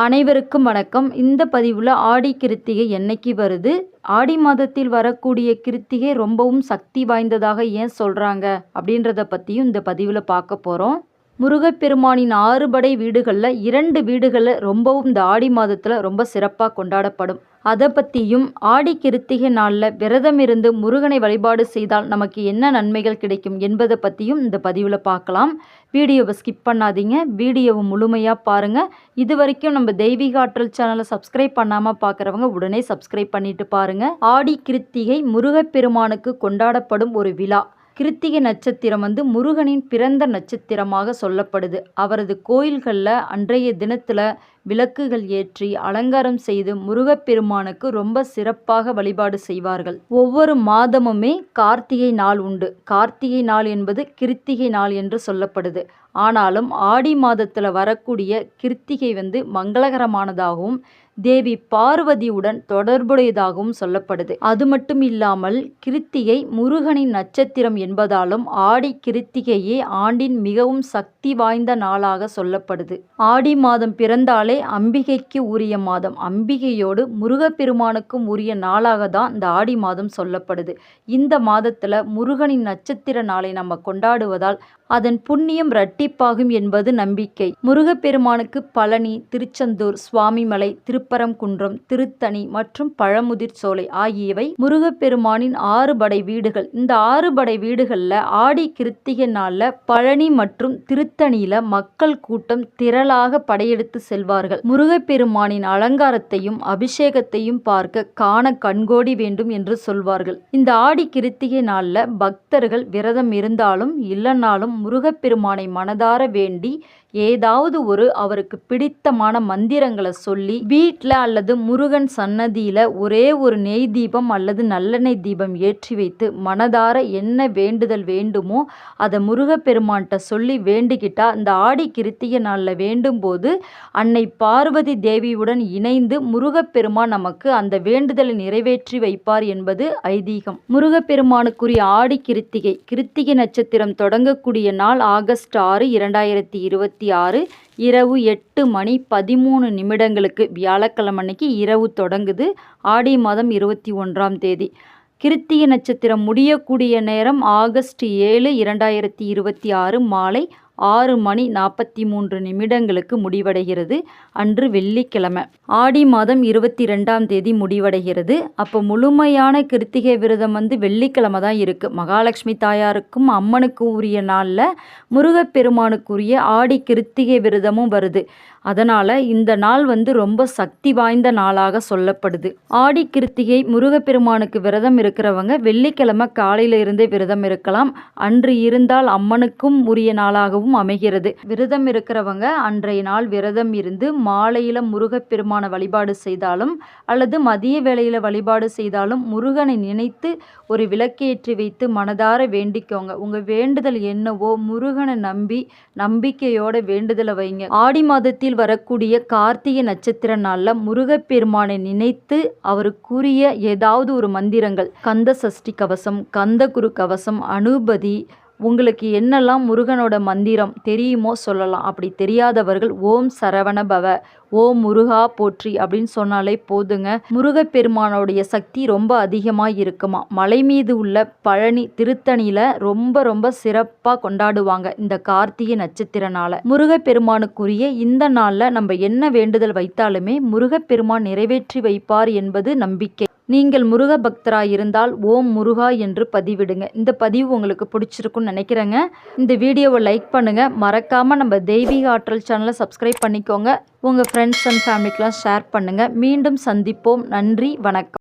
அனைவருக்கும் வணக்கம். இந்த பதிவில் ஆடி கிருத்திகை என்னைக்கு வருது, ஆடி மாதத்தில் வரக்கூடிய கிருத்திகை ரொம்பவும் சக்தி வாய்ந்ததாக ஏன் சொல்கிறாங்க அப்படின்றத பற்றியும் இந்த பதிவில் பார்க்க போகிறோம். முருகப்பெருமானின் 6 படை வீடுகளில் 2 வீடுகளில் ரொம்பவும் இந்த ஆடி மாதத்தில் ரொம்ப சிறப்பாக கொண்டாடப்படும். அதை பற்றியும் ஆடி கிருத்திகை நாளில் விரதம் இருந்து முருகனை வழிபாடு செய்தால் நமக்கு என்ன நன்மைகள் கிடைக்கும் என்பதை பற்றியும் இந்த பதிவில் பார்க்கலாம். வீடியோவை ஸ்கிப் பண்ணாதீங்க, வீடியோவை முழுமையாக பாருங்கள். இது வரைக்கும் நம்ம தெய்வீக ஆற்றல் சேனலை சப்ஸ்கிரைப் பண்ணாமல் பார்க்குறவங்க உடனே சப்ஸ்கிரைப் பண்ணிட்டு பாருங்கள். ஆடி கிருத்திகை முருகப்பெருமானுக்கு கொண்டாடப்படும் ஒரு விழா. கிருத்திகை நட்சத்திரம் முருகனின் பிறந்த நட்சத்திரமாக சொல்லப்படுது. அவரது கோயில்களில் அன்றைய தினத்தில் விளக்குகள் ஏற்றி அலங்காரம் செய்து முருகப்பெருமானுக்கு ரொம்ப சிறப்பாக வழிபாடு செய்வார்கள். ஒவ்வொரு மாதமுமே கார்த்திகை நாள் உண்டு. கார்த்திகை நாள் என்பது கிருத்திகை நாள் என்று சொல்லப்படுது. ஆனாலும் ஆடி மாதத்தில் வரக்கூடிய கிருத்திகை மங்களகரமானதாகவும் தேவி பார்வதியுடன் தொடர்புடையதாகவும் சொல்லப்படுது. அது மட்டும் இல்லாமல் கிருத்திகை முருகனின் நட்சத்திரம் என்பதாலும் ஆடி கிருத்திகையே ஆண்டின் மிகவும் சக்தி வாய்ந்த நாளாக சொல்லப்படுது. ஆடி மாதம் பிறந்தாலே அம்பிகைக்கு உரிய மாதம். அம்பிகையோடு முருகப்பெருமானுக்கும் உரிய நாளாக தான் இந்த ஆடி மாதம் சொல்லப்படுது. இந்த மாதத்தில் முருகனின் நட்சத்திர நாளை நம்ம கொண்டாடுவதால் அதன் புண்ணியம் இரட்டிப்பாகும் என்பது நம்பிக்கை. முருகப்பெருமானுக்கு பழனி, திருச்செந்தூர், சுவாமிமலை, திருப்பரங்குன்றம், திருத்தணி மற்றும் பழமுதிர் சோலை ஆகியவை முருகப்பெருமானின் 6 படை வீடுகள். இந்த 6 படை வீடுகளில் ஆடி கிருத்திகை நாளில் பழனி மற்றும் திருத்தணியில் மக்கள் கூட்டம் திரளாக படையெடுத்து செல்வார்கள். முருகப்பெருமானின் அலங்காரத்தையும் அபிஷேகத்தையும் பார்க்க காண கண்கோடி வேண்டும் என்று சொல்வார்கள். இந்த ஆடி கிருத்திகை நாளில் பக்தர்கள் விரதம் இருந்தாலும் இல்லைனாலும் முருகப்பெருமானை மனதார வேண்டி ஏதாவது அவருக்கு பிடித்தமான மந்திரங்களை சொல்லி வீட்டில் அல்லது முருகன் சன்னதியில் ஒரே ஒரு நெய் தீபம் அல்லது நல்லெண்ணெய் தீபம் ஏற்றி வைத்து மனதார என்ன வேண்டுதல் வேண்டுமோ அதை முருகப்பெருமான்கிட்ட சொல்லி வேண்டிக்கிட்டா இந்த ஆடி கிருத்திகை நாளில் வேண்டும் போது அன்னை பார்வதி தேவியுடன் இணைந்து முருகப்பெருமான் நமக்கு அந்த வேண்டுதலை நிறைவேற்றி வைப்பார் என்பது ஐதீகம். முருகப்பெருமானுக்குரிய ஆடி கிருத்திகை கிருத்திகை நட்சத்திரம் தொடங்கக்கூடிய நாள் ஆகஸ்ட் 6, 2026 இரவு 8:13 வியாழக்கிழமை அன்னைக்கு இரவு தொடங்குது. ஆடி மாதம் 21ஆம் தேதி. கிருத்திகை நட்சத்திரம் முடியக்கூடிய நேரம் ஆகஸ்ட் 7, 2026 மாலை 6:43 முடிவடைகிறது. அன்று வெள்ளிக்கிழமை. ஆடி மாதம் 22ஆம் தேதி முடிவடைகிறது. அப்போ முழுமையான கிருத்திகை விரதம் வெள்ளிக்கிழமை தான் இருக்குது. மகாலட்சுமி தாயாருக்கும் அம்மனுக்கும் உரிய நாளில் முருகப்பெருமானுக்குரிய ஆடி கிருத்திகை விரதமும் வருது. அதனால் இந்த நாள் ரொம்ப சக்தி வாய்ந்த நாளாக சொல்லப்படுது. ஆடி கிருத்திகை முருகப்பெருமானுக்கு விரதம் இருக்கிறவங்க வெள்ளிக்கிழமை காலையில் இருந்தே விரதம் இருக்கலாம். அன்று இருந்தால் அம்மனுக்கும் உரிய நாளாகவும் அமைகிறது. விரதம் இருக்கிறவங்க அன்றைய நாள் விரதம் இருந்து மாலையில் முருகப்பெருமான வழிபாடு செய்தாலும் அல்லது மதிய வேளையில் வழிபாடு செய்தாலும் முருகனை நினைத்து ஒரு விளக்கேற்றி வைத்து மனதார வேண்டிக்கோங்க. உங்கள் வேண்டுதல் என்னவோ முருகனை நம்பி நம்பிக்கையோட வேண்டுதலை வைங்க. ஆடி மாதத்தில் வரக்கூடிய கார்த்திகை நட்சத்திர நாளில் முருகப்பெருமானை நினைத்து அவருக்குரிய ஏதாவது ஒரு மந்திரங்கள், கந்த சஷ்டி கவசம், கந்த குரு கவசம், அனுபதி, உங்களுக்கு என்னெல்லாம் முருகனோட மந்திரம் தெரியுமோ சொல்லலாம். அப்படி தெரியாதவர்கள் ஓம் சரவண பவ, ஓம் முருகா போற்றி அப்படின்னு சொன்னாலே போதுங்க. முருகப்பெருமானோடைய சக்தி ரொம்ப அதிகமாக இருக்குமா. மலை மீது உள்ள பழனி திருத்தணியில் ரொம்ப சிறப்பாக கொண்டாடுவாங்க இந்த கார்த்திகை நட்சத்திர நாளை. முருகப்பெருமானுக்குரிய இந்த நாளில் நம்ம என்ன வேண்டுதல் வைத்தாலுமே முருகப்பெருமான் நிறைவேற்றி வைப்பார் என்பது நம்பிக்கை. நீங்கள் முருக பக்தராக இருந்தால் ஓம் முருகா என்று பதிவிடுங்க. இந்த பதிவு உங்களுக்கு பிடிச்சிருக்குன்னு நினைக்கிறேங்க. இந்த வீடியோவை லைக் பண்ணுங்கள். மறக்காமல் நம்ம தெய்வீக ஆற்றல் சேனலை சப்ஸ்கிரைப் பண்ணிக்கோங்க. உங்கள் ஃப்ரெண்ட்ஸ் அண்ட் ஃபேமிலிக்கெலாம் ஷேர் பண்ணுங்கள். மீண்டும் சந்திப்போம். நன்றி, வணக்கம்.